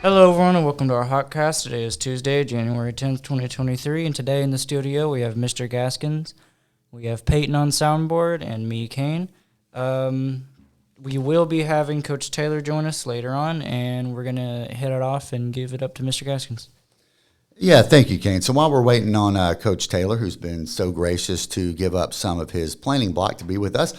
Hello, everyone, and welcome to our HawkCast. Today is Tuesday, January 10th, 2023, and today in the studio we have Mr. Gaskins, we have Peyton on soundboard, and me, Kain. We will be having Coach Taylor join us later on, and we're going to head it off and give it up to Mr. Gaskins. Yeah, thank you, Kain. So while we're waiting on Coach Taylor, who's been so gracious to give up some of his planning block to be with us,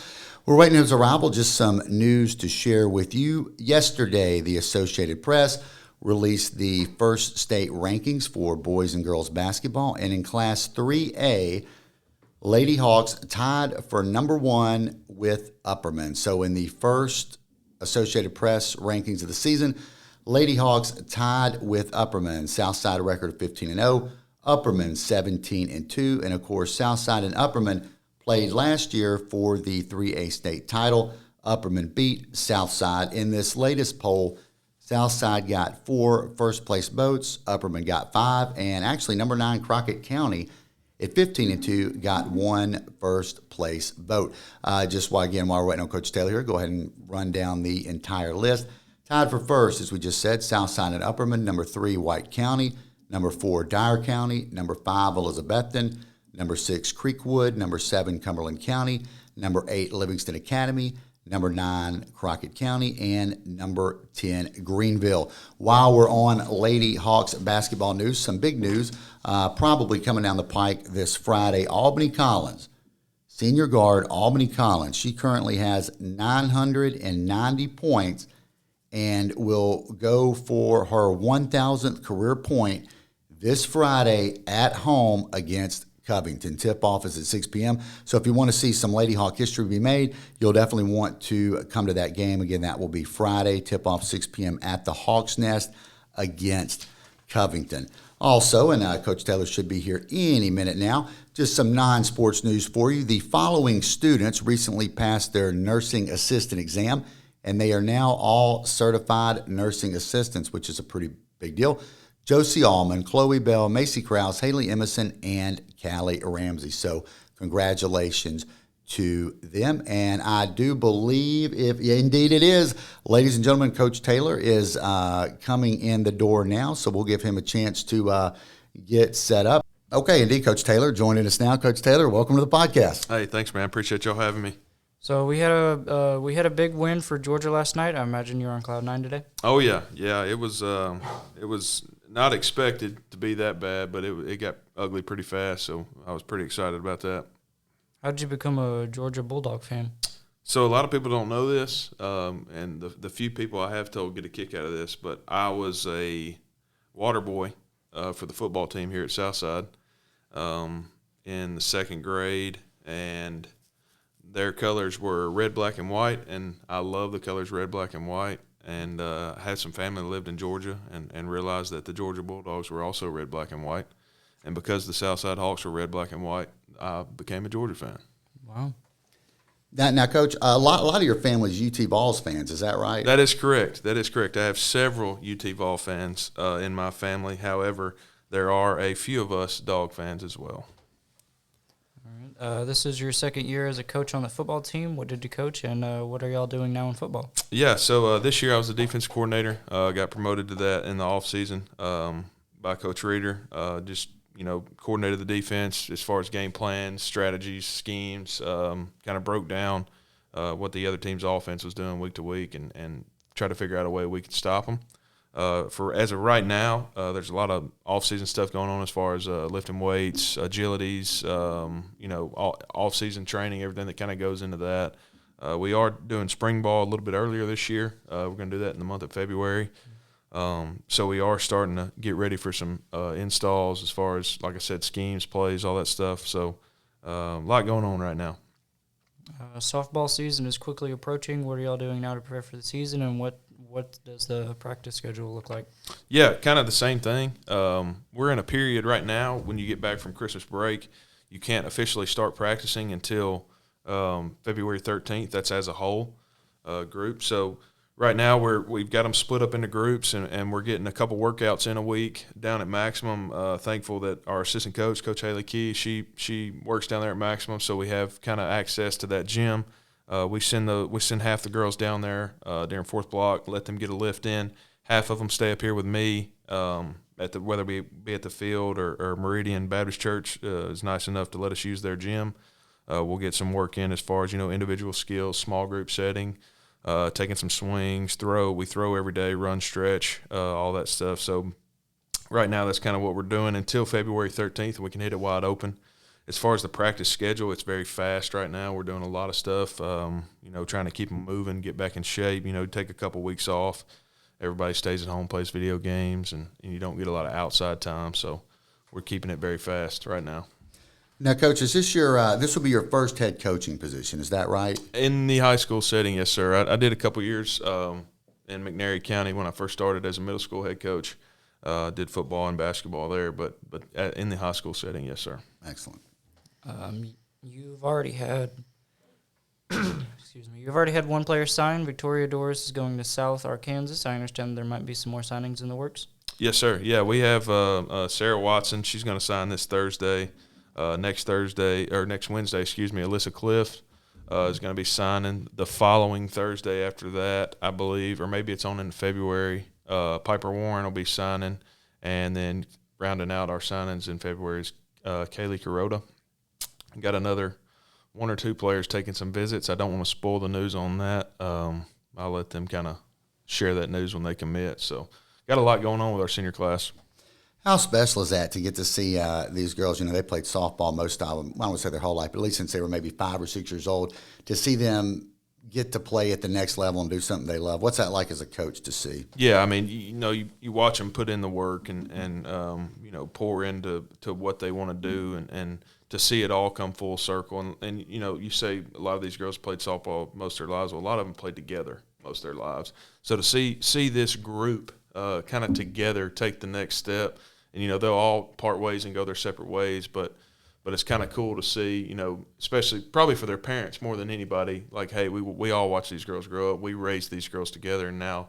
we're waiting his arrival. Just some news to share with you. Yesterday, the Associated Press released the first state rankings for boys and girls basketball, and in Class 3A, Lady Hawks tied for number one with Upperman. So in the first Associated Press rankings of the season, Lady Hawks tied with Upperman. Southside a record of 15-0, Upperman 17-2, and of course Southside and Upperman played last year for the 3A state title. Upperman beat Southside. In this latest poll, Southside got 4 first-place votes, Upperman got 5, and actually number 9 Crockett County at 15-2 got 1 first-place vote. Just while we're waiting on Coach Taylor here, go ahead and run down the entire list. Tied for first, as we just said, Southside and Upperman. Number 3, White County. Number 4, Dyer County. Number 5, Elizabethton. Number 6, Creekwood. Number 7, Cumberland County. Number 8, Livingston Academy. Number 9, Crockett County, and number 10, Greenville. While we're on Lady Hawks basketball news, some big news probably coming down the pike this Friday. Albany Collins, senior guard Albany Collins. She currently has 990 points and will go for her 1,000th career point this Friday at home against Covington. Tip-off is at 6 p.m. So if you want to see some Lady Hawk history be made, you'll definitely want to come to that game. Again, that will be Friday, tip-off 6 p.m. at the Hawk's Nest against Covington. Also, and Coach Taylor should be here any minute now, just some non-sports news for you. The following students recently passed their nursing assistant exam, and they are now all certified nursing assistants, which is a pretty big deal. Josie Allman, Chloe Bell, Macy Krause, Haley Emerson, and Callie Ramsey. So congratulations to them. And I do believe, if indeed it is, ladies and gentlemen, Coach Taylor is coming in the door now. So we'll give him a chance to get set up. Okay, indeed, Coach Taylor joining us now. Coach Taylor, welcome to the podcast. Hey, thanks, man. Appreciate y'all having me. So we had a big win for Georgia last night. I imagine you're on cloud 9 today. Oh yeah. It was not expected to be that bad, but it got ugly pretty fast. So I was pretty excited about that. How did you become a Georgia Bulldog fan? So a lot of people don't know this, and the few people I have told get a kick out of this. But I was a water boy for the football team here at Southside in the second grade, and their colors were red, black, and white, and I love the colors red, black, and white. And I had some family that lived in Georgia and realized that the Georgia Bulldogs were also red, black, and white. And because the Southside Hawks were red, black, and white, I became a Georgia fan. Wow. Now, Coach, a lot of your family's UT Vols fans, is that right? That is correct. I have several UT Vol fans in my family. However, there are a few of us Dog fans as well. This is your second year as a coach on the football team. What did you coach, and what are y'all doing now in football? Yeah, so this year I was the defense coordinator. Got promoted to that in the offseason by Coach Reeder. Coordinated the defense as far as game plans, strategies, schemes, kind of broke down what the other team's offense was doing week to week and try to figure out a way we could stop them. As of right now, there's a lot of off-season stuff going on as far as lifting weights, agilities, off-season training, everything that kind of goes into that. We are doing spring ball a little bit earlier this year. We're going to do that in the month of February. So we are starting to get ready for some installs as far as, like I said, schemes, plays, all that stuff. So a lot going on right now. Softball season is quickly approaching. What are y'all doing now to prepare for the season, and what does the practice schedule look like? Yeah, kind of the same thing. We're in a period right now when you get back from Christmas break, you can't officially start practicing until February 13th. That's as a whole group. So right now we've got them split up into groups, and we're getting a couple workouts in a week down at Maximum. Thankful that our assistant coach, Coach Haley Key, she works down there at Maximum, so we have kind of access to that gym. We send half the girls down there during fourth block, let them get a lift in, half of them stay up here with me. Whether we be at the field or Meridian Baptist Church is nice enough to let us use their gym. We'll get some work in as far as, individual skills, small group setting, taking some swings, we throw every day, run, stretch, all that stuff. So right now that's kind of what we're doing until February 13th, and we can hit it wide open. As far as the practice schedule, it's very fast right now. We're doing a lot of stuff, trying to keep them moving, get back in shape, take a couple weeks off. Everybody stays at home, plays video games, and you don't get a lot of outside time. So we're keeping it very fast right now. Now, Coach, is this this will be your first head coaching position? Is that right? In the high school setting, yes, sir. I did a couple years in McNairy County when I first started as a middle school head coach. Did football and basketball there, but in the high school setting, yes, sir. Excellent. You've already had You've already had one player sign. Victoria Doris is going to South Arkansas. I understand there might be some more signings in the works. Yes, sir. Yeah, we have Sarah Watson. She's going to sign this Thursday. Next Wednesday, Alyssa Cliff is going to be signing the following Thursday after that, I believe, or maybe it's on in February. Piper Warren will be signing, and then rounding out our signings in February is Kaylee Kuroda. Got another one or two players taking some visits. I don't want to spoil the news on that. I'll let them kind of share that news when they commit. So got a lot going on with our senior class. How special is that to get to see these girls? They played softball most of them, I don't want to say their whole life, but at least since they were maybe 5 or 6 years old, to see them get to play at the next level and do something they love. What's that like as a coach to see? Yeah, I mean, you watch them put in the work and pour into what they want to do and to see it all come full circle. And you say a lot of these girls played softball most of their lives. Well, a lot of them played together most of their lives. So to see this group kind of together take the next step, and they'll all part ways and go their separate ways, but it's kind of cool to see, especially probably for their parents more than anybody, like, hey, we all watch these girls grow up. We raised these girls together, and now,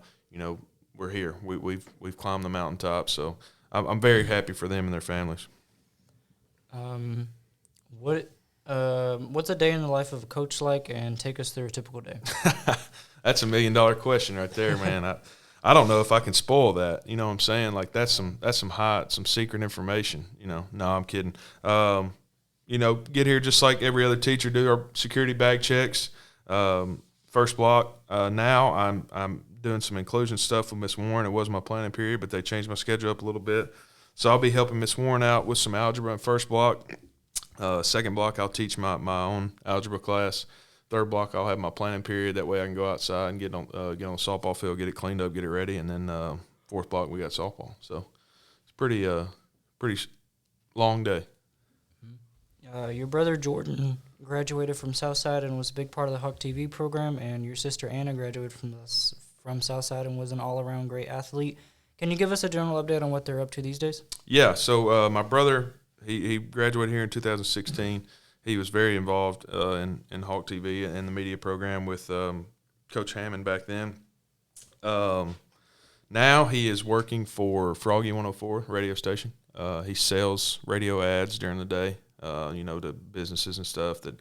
we're here. We've climbed the mountaintop. So I'm very happy for them and their families. What's a day in the life of a coach like, and take us through a typical day? That's $1 million question right there, man. I don't know if I can spoil that. You know what I'm saying? Like that's some hot, some secret information. No, I'm kidding. Get here just like every other teacher do our security bag checks. First block. Now I'm doing some inclusion stuff with Miss Warren. It was my planning period, but they changed my schedule up a little bit. So I'll be helping Miss Warren out with some algebra in first block. Second block, I'll teach my own algebra class. Third block, I'll have my planning period. That way I can go outside and get on the softball field, get it cleaned up, get it ready. And then fourth block, we got softball. So it's pretty long day. Your brother Jordan graduated from Southside and was a big part of the Hawk TV program, and your sister Anna graduated from Southside and was an all-around great athlete. Can you give us a general update on what they're up to these days? Yeah, so my brother, he graduated here in 2016. He was very involved in Hawk TV and the media program with Coach Hammond back then. Now he is working for Froggy 104 radio station. He sells radio ads during the day, to businesses and stuff that,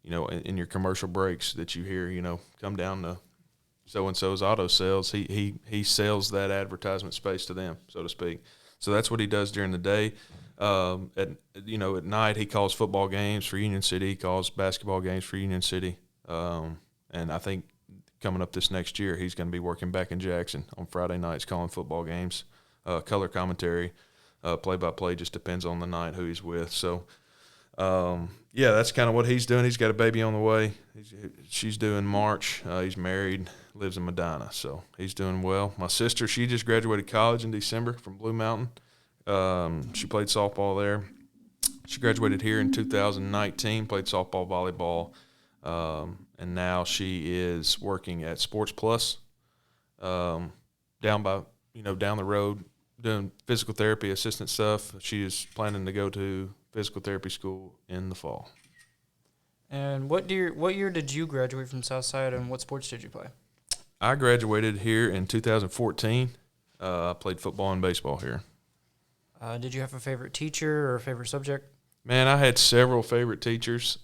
in your commercial breaks that you hear, come down to so-and-so's auto sales. He sells that advertisement space to them, so to speak. So that's what he does during the day. At night he calls football games for Union City. He calls basketball games for Union City. And I think coming up this next year, he's going to be working back in Jackson on Friday nights calling football games, color commentary, play-by-play. Just depends on the night who he's with. So, that's kind of what he's doing. He's got a baby on the way. She's due in March. He's married, lives in Medina, so he's doing well. My sister, she just graduated college in December from Blue Mountain. She played softball there. She graduated here in 2019, played softball, volleyball, and now she is working at Sports Plus down the road doing physical therapy assistant stuff. She is planning to go to physical therapy school in the fall. And what year did you graduate from Southside, and what sports did you play? I graduated here in 2014. I played football and baseball here. Did you have a favorite teacher or a favorite subject? Man, I had several favorite teachers.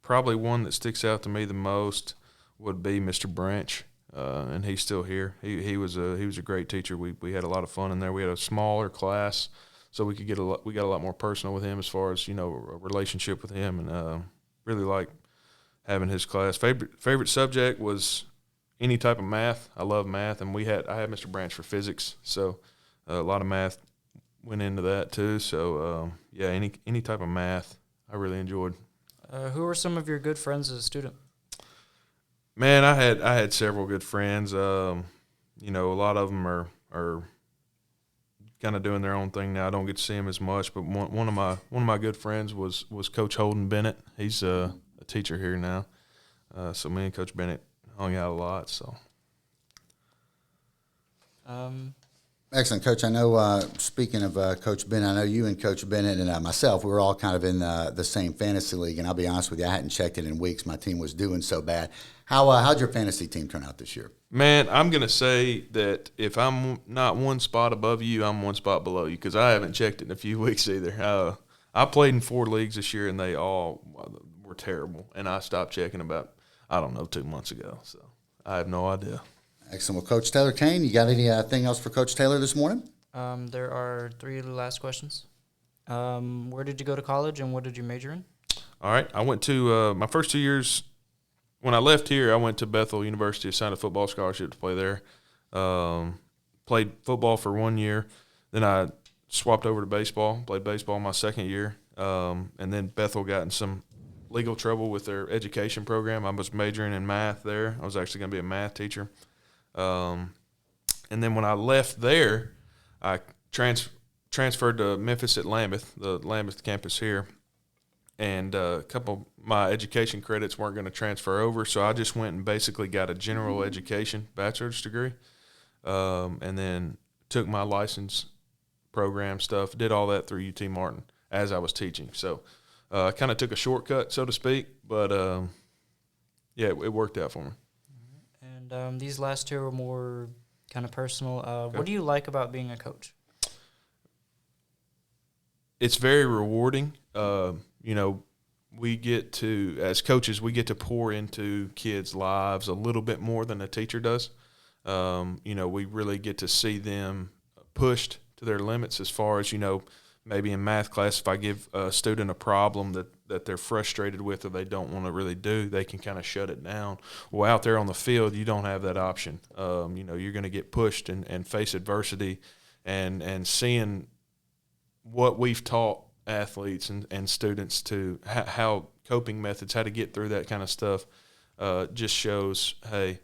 Probably one that sticks out to me the most would be Mr. Branch. and he's still here. He was a great teacher. We had a lot of fun in there. We had a smaller class, so we got a lot more personal with him as far as, a relationship with him, and really like having his class. Favorite subject was any type of math. I love math, and I had Mr. Branch for physics, so a lot of math went into that too. So any type of math I really enjoyed. Who were some of your good friends as a student? Man, I had several good friends. A lot of them are kind of doing their own thing now. I don't get to see them as much, but one of my good friends was Coach Holden Bennett. He's a teacher here now. So me and Coach Bennett hung out a lot. So. Excellent, Coach. I know, speaking of Coach Bennett, I know you and Coach Bennett and myself, we were all kind of in the same fantasy league, and I'll be honest with you, I hadn't checked it in weeks. My team was doing so bad. How'd your fantasy team turn out this year? Man, I'm going to say that if I'm not one spot above you, I'm one spot below you, because I haven't checked it in a few weeks either. I played in 4 leagues this year, and they all were terrible, and I stopped checking about, 2 months ago, so I have no idea. Excellent. Well, Coach Taylor Kain, you got anything else for Coach Taylor this morning? There are 3 last questions. Where did you go to college, and what did you major in? All right. I went to my first 2 years. When I left here, I went to Bethel University, signed a football scholarship to play there. Played football for 1 year. Then I swapped over to baseball, played baseball my second year. And then Bethel got in some legal trouble with their education program. I was majoring in math there. I was actually going to be a math teacher. And then when I left there, I transferred to Memphis at Lambeth, the Lambeth campus here, and a couple of my education credits weren't going to transfer over, so I just went and basically got a general education bachelor's degree, and then took my license program stuff, did all that through UT Martin as I was teaching. So I kind of took a shortcut, so to speak, but it worked out for me. And these last 2 are more kind of personal. Okay. What do you like about being a coach? It's very rewarding. We get to, as coaches, we get to pour into kids' lives a little bit more than a teacher does. We really get to see them pushed to their limits as far as, maybe in math class, if I give a student a problem that they're frustrated with or they don't want to really do, they can kind of shut it down. Well, out there on the field, you don't have that option. You're going to get pushed and face adversity, and seeing what we've taught athletes and students to how coping methods, how to get through that kind of stuff, just shows, hey,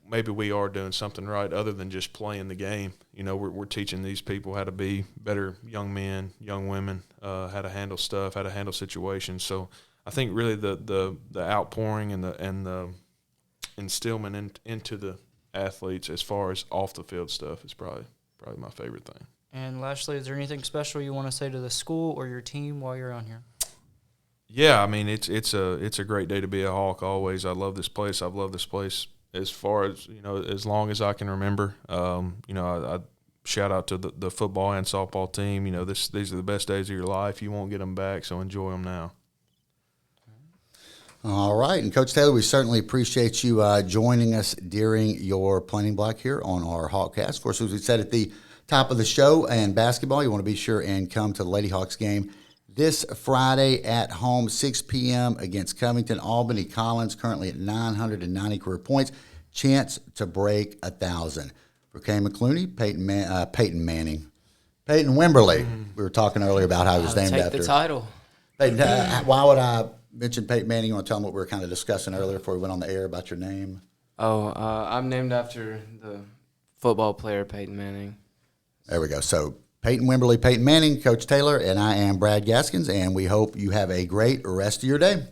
maybe we are doing something right other than just playing the game. We're teaching these people how to be better young men, young women, how to handle stuff, how to handle situations. So I think really the outpouring and the instillment into the athletes as far as off the field stuff is probably my favorite thing. And lastly, is there anything special you want to say to the school or your team while you're on here? Yeah, I mean it's a great day to be a Hawk. Always, I love this place. I've loved this place as far as as long as I can remember. I shout out to the football and softball team. These are the best days of your life. You won't get them back, so enjoy them now. All right, and Coach Taylor, we certainly appreciate you joining us during your planning block here on our HawkCast. Of course, as we said at the top of the show, and basketball, you want to be sure and come to the Lady Hawks game this Friday at home, 6 p.m. against Covington. Albany Collins currently at 990 career points, chance to break 1,000. For Kain McCluney, Peyton Wimberley. We were talking earlier about how he was named after. Take the title. Peyton, why would I mention Peyton Manning? You want to tell them what we were kind of discussing earlier before we went on the air about your name? I'm named after the football player Peyton Manning. There we go. So Peyton Wimberley, Peyton Manning, Coach Taylor, and I am Brad Gaskins, and we hope you have a great rest of your day.